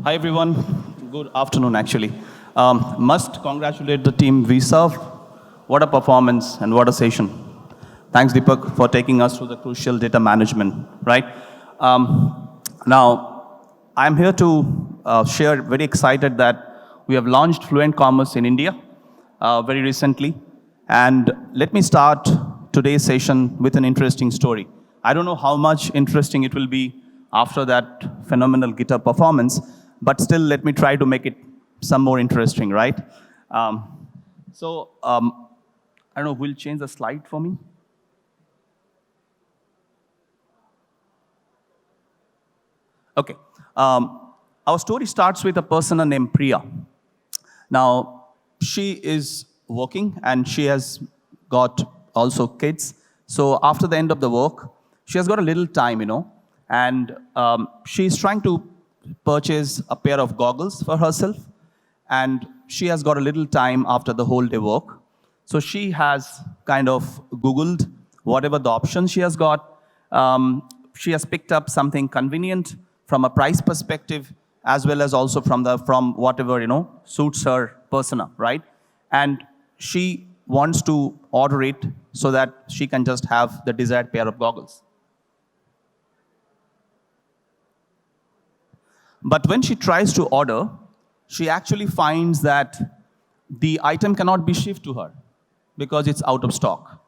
Hi, everyone. Good afternoon, actually. Must congratulate the team we serve. What a performance and what a session. Thanks, Deepak, for taking us through the crucial data management, right? Now, I'm here to share, very excited that we have launched Fluent Commerce in India very recently. And let me start today's session with an interesting story. I don't know how much interesting it will be after that phenomenal guitar performance, but still let me try to make it some more interesting, right? I don't know, who will change the slide for me? Okay. Our story starts with a person named Priya. Now, she is working and she has got also kids. So after the end of the work, she has got a little time, and she's trying to purchase a pair of goggles for herself. And she has got a little time after the whole day work. So she has kind of Googled whatever the options she has got. She has picked up something convenient from a price perspective, as well as also from whatever suits her persona, right? And she wants to order it so that she can just have the desired pair of goggles. But when she tries to order, she actually finds that the item cannot be shipped to her because it's out of stock.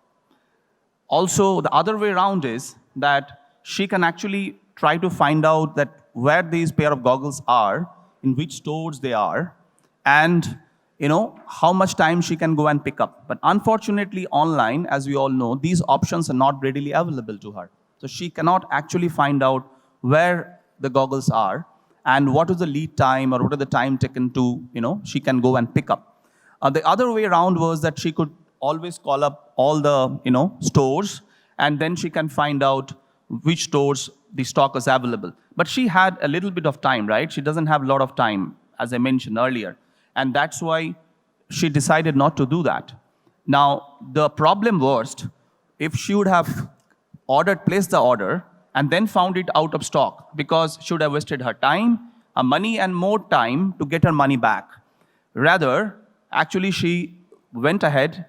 Also, the other way around is that she can actually try to find out that where these pair of goggles are, in which stores they are, and how much time she can go and pick up. But unfortunately, online, as we all know, these options are not readily available to her. So she cannot actually find out where the goggles are and what is the lead time or what are the time taken to, she can go and pick up. The other way around was that she could always call up all the, stores, and then she can find out which stores the stock is available. But she had a little bit of time, right? She doesn't have a lot of time, as I mentioned earlier. And that's why she decided not to do that. Now, the problem was, if she would have placed the order, and then found it out of stock, because she would have wasted her time, her money, and more time to get her money back. Rather, actually, she went ahead,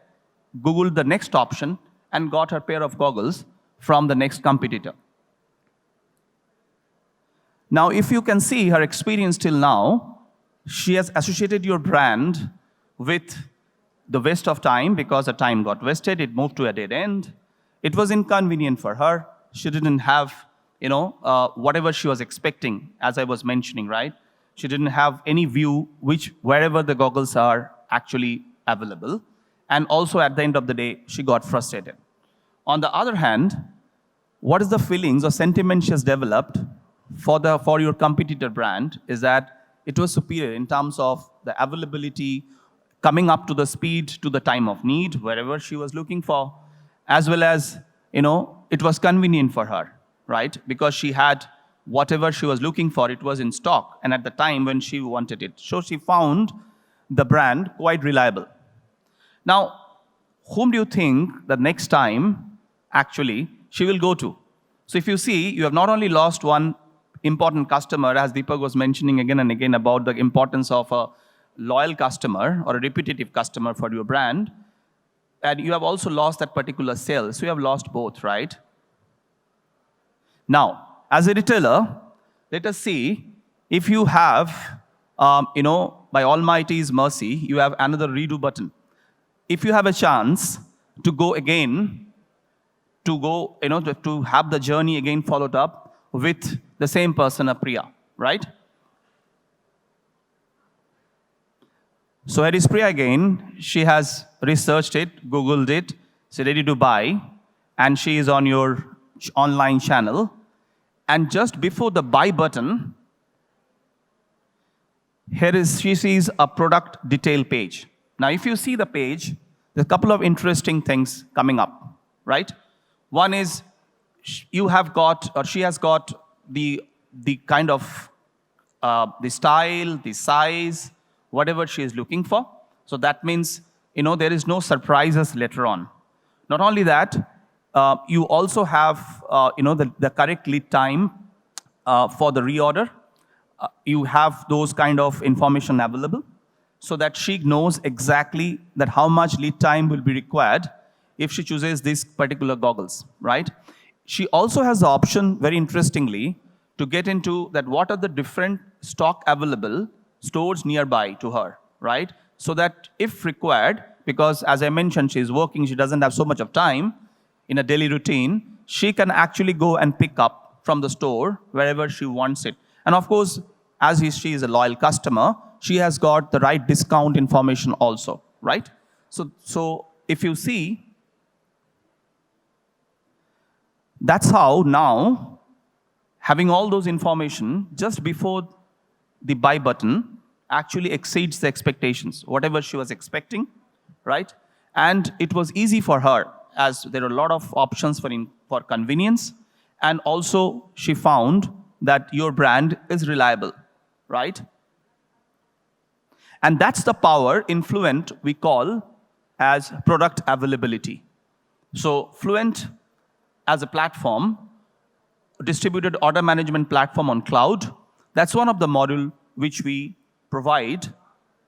Googled the next option, and got her pair of goggles from the next competitor. Now, if you can see her experience till now, she has associated your brand with the waste of time because the time got wasted, it moved to a dead end. It was inconvenient for her. She didn't have, whatever she was expecting, as I was mentioning, right? She didn't have any view wherever the goggles are actually available. And also at the end of the day, she got frustrated. On the other hand, what is the feelings or sentiment she has developed for your competitor brand is that it was superior in terms of the availability, coming up to the speed, to the time of need, wherever she was looking for, as well as, it was convenient for her, right? Because she had whatever she was looking for, it was in stock, and at the time when she wanted it. So she found the brand quite reliable. Now, whom do you think the next time, actually, she will go to? So if you see, you have not only lost one important customer, as Deepak was mentioning again and again about the importance of a loyal customer or a repetitive customer for your brand, and you have also lost that particular sale. So you have lost both, right? Now, as a retailer, let us see if you have, by Almighty's mercy, you have another redo button. If you have a chance to go again, to have the journey again followed up with the same person, Priya, right? So here is Priya again. She has researched it, Googled it, she's ready to buy, and she is on your online channel. And just before the buy button, she sees a product detail page. Now, if you see the page, there's a couple of interesting things coming up, right? One is she has got the kind of the style, the size, whatever she is looking for. So that means, there is no surprises later on. Not only that, you also have, the correct lead time for the reorder. you have those kind of information available so that she knows exactly that how much lead time will be required if she chooses these particular goggles, right? She also has the option, very interestingly, to get into that what are the different stock available stores nearby to her, right? So that if required, because as I mentioned, she's working, she doesn't have so much of time in a daily routine, she can actually go and pick up from the store wherever she wants it. And of course, as she is a loyal customer, she has got the right discount information also, right? So if you see, that's how now, having all those information just before the buy button actually exceeds the expectations, whatever she was expecting, right? And it was easy for her as there are a lot of options for convenience. And also she found that your brand is reliable, right? And that's the power in Fluent we call as product availability. So Fluent as a platform, distributed order management platform on cloud, that's one of the module which we provide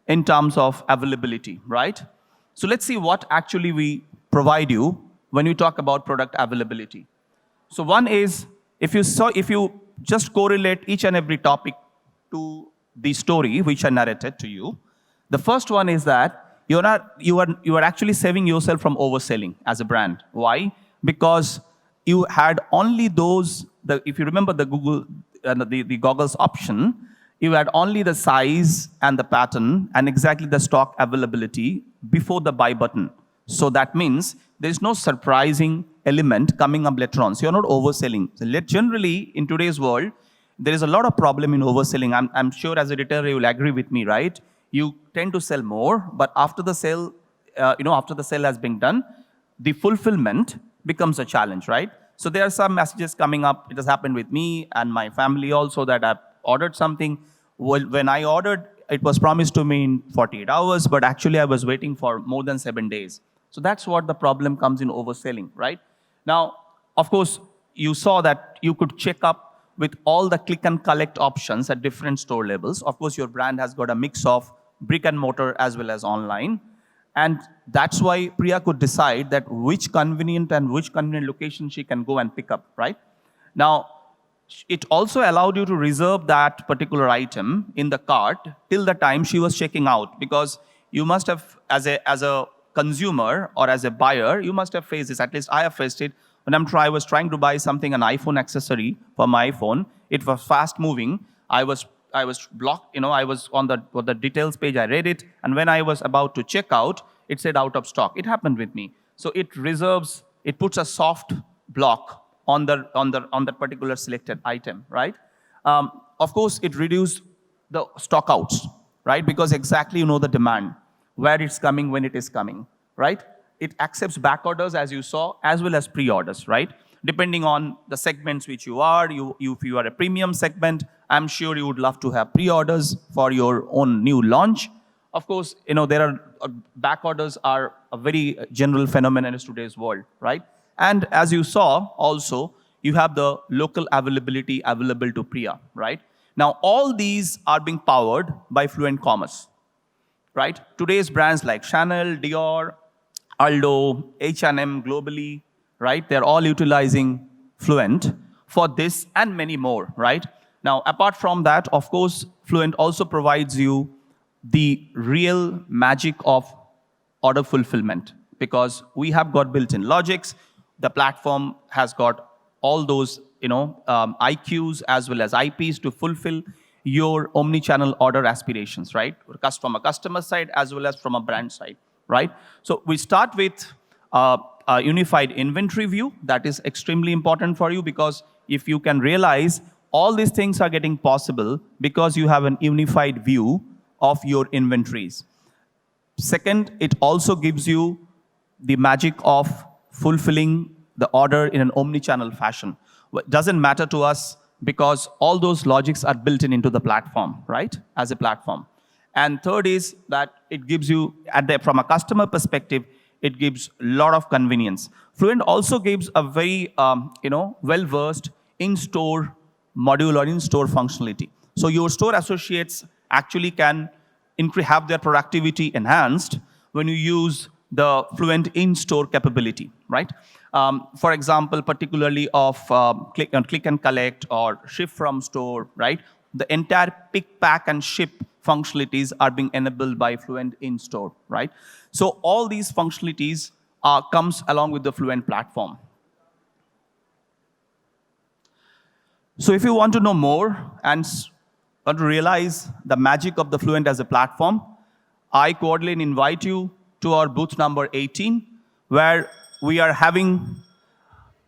in terms of availability, right? So let's see what actually we provide you when we talk about product availability. So one is, if you just correlate each and every topic to the story which I narrated to you, the first one is that you are actually saving yourself from overselling as a brand. Why? Because you had only those, if you remember the Google, the goggles option, you had only the size and the pattern and exactly the stock availability before the buy button. So that means there's no surprising element coming up later on. So you're not overselling. So generally, in today's world, there is a lot of problem in overselling. I'm sure as a retailer, you will agree with me, right? You tend to sell more, but after the sale, after the sale has been done, the fulfillment becomes a challenge, right? So there are some messages coming up. It has happened with me and my family also that I've ordered something. Well, when I ordered, it was promised to me in 48 hours, but actually I was waiting for more than 7 days. So that's what the problem comes in overselling, right? Now, of course, you saw that you could check up with all the click and collect options at different store levels. Of course, your brand has got a mix of brick and mortar as well as online. And that's why Priya could decide that which convenient location she can go and pick up, right? Now, it also allowed you to reserve that particular item in the cart till the time she was checking out, because you must have, as a consumer or as a buyer, you must have faced this. At least I have faced it when I was trying to buy something, an iPhone accessory for my iPhone. It was fast moving. I was blocked. I was on the details page. I read it, and when I was about to check out, it said out of stock. It happened with me. So it puts a soft block on that particular selected item, right? Of course, it reduced the stock outs, right? Because exactly you know the demand, where it's coming, when it is coming, right? It accepts back orders, as you saw, as well as pre-orders, right? Depending on the segments which you are, if you are a premium segment, I'm sure you would love to have pre-orders for your own new launch. Of course, there are back orders are a very general phenomenon in today's world, right? And as you saw, also, you have the local availability available to Priya, right? Now, all these are being powered by Fluent Commerce, right? Today's brands like Chanel, Dior, Aldo, H&M globally, right? They're all utilizing Fluent for this and many more, right? Now, apart from that, of course, Fluent also provides you the real magic of order fulfillment, because we have got built-in logics. The platform has got all those, IQs as well as IPs to fulfill your omni-channel order aspirations, right? From a customer side as well as from a brand side, right? So we start with a unified inventory view. That is extremely important for you, because if you can realize all these things are getting possible because you have an unified view of your inventories. Second, it also gives you the magic of fulfilling the order in an omni-channel fashion. It doesn't matter to us because all those logics are built into the platform, right? As a platform. And third is that it gives you, from a customer perspective, it gives a lot of convenience. Fluent also gives a very, well-versed in-store module or in-store functionality. So your store associates actually can have their productivity enhanced when you use the Fluent in-store capability, right? For example, particularly of click and collect or ship from store, right? The entire pick, pack, and ship functionalities are being enabled by Fluent in-store, right? So all these functionalities comes along with the Fluent platform. So if you want to know more and want to realize the magic of the Fluent as a platform, I cordially invite you to our booth number 18, where we are having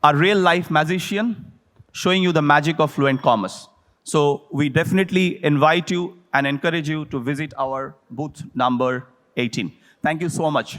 a real-life magician showing you the magic of Fluent Commerce. So we definitely invite you and encourage you to visit our booth number 18. Thank you so much.